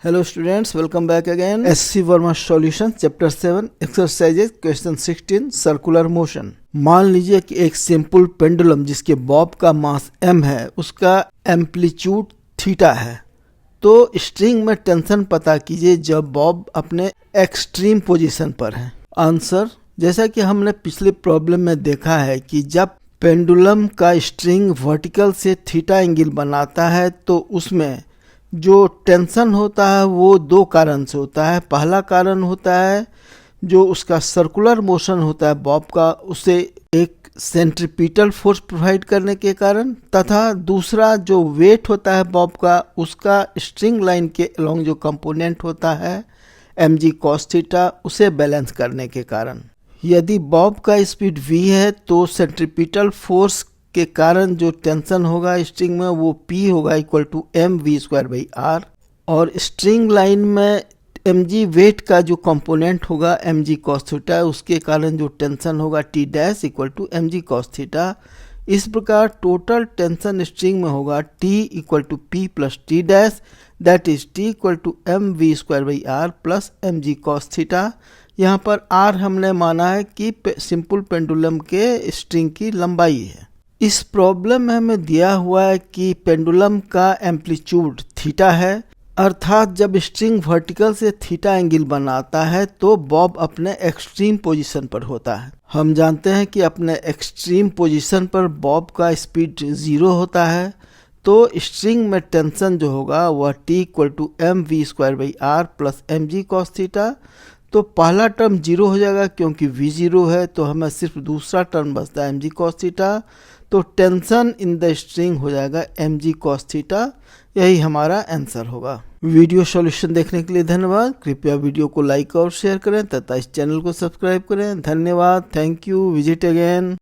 Hello students, welcome back again. SC Verma solution chapter 7 exercises question 16 circular motion. मान लीजिए कि एक सिंपल पेंडुलम जिसके बॉब का मास m है, उसका एम्पलीट्यूड थीटा है। तो स्ट्रिंग में टेंशन पता कीजिए जब बॉब अपने एक्सट्रीम पोजीशन पर है। आंसर, जैसा कि हमने पिछले प्रॉब्लम में देखा है कि जब पेंडुलम का स्ट्रिंग वर्टिकल से थीटा एंगल बनाता है तो उसमें जो टेंशन होता है वो दो कारण से होता है। पहला कारण होता है जो उसका सर्कुलर मोशन होता है बॉब का, उसे एक सेंट्रीपिटल फोर्स प्रोवाइड करने के कारण, तथा दूसरा जो वेट होता है बॉब का, उसका स्ट्रिंग लाइन के अलोंग जो कंपोनेंट होता है mg cos थीटा, उसे बैलेंस करने के कारण। यदि बॉब का स्पीड v है तो सेंट्रीपिटल फोर्स के कारण जो टेंशन होगा स्ट्रिंग में वो P होगा इक्वल टू mv²/r, और स्ट्रिंग लाइन में mg वेट का जो कंपोनेंट होगा mg cos थीटा, उसके कारण जो टेंशन होगा T dash equal to mg cos theta. इस प्रकार टोटल टेंशन स्ट्रिंग में होगा T equal to P plus T dash, that is T equal to mv²/r plus mg cos theta. यहाँ पर r हमने माना है कि सिंपल पेंडुलम के स्ट्रिंग की लंबाई है। इस प्रॉब्लम में हमें दिया हुआ है कि पेंडुलम का एम्पलीट्यूड थीटा है, अर्थात जब स्ट्रिंग वर्टिकल से थीटा एंगल बनाता है तो बॉब अपने एक्सट्रीम पोजीशन पर होता है। हम जानते हैं कि अपने एक्सट्रीम पोजीशन पर बॉब का स्पीड 0 होता है, तो स्ट्रिंग में टेंशन जो होगा वह T equal to mv²/r plus mg cos theta. तो पहला टर्म 0 हो जाएगा क्योंकि v 0 है, तो हमें सिर्फ दूसरा टर्म बचता है mg cos थीटा। तो टेंशन इन द स्ट्रिंग हो जाएगा mg cos थीटा। यही हमारा आंसर होगा। वीडियो सॉल्यूशन देखने के लिए धन्यवाद। कृपया वीडियो को लाइक और शेयर करें तथा इस चैनल को सब्सक्राइब करें। धन्यवाद, थैंक यू, विजिट अगेन।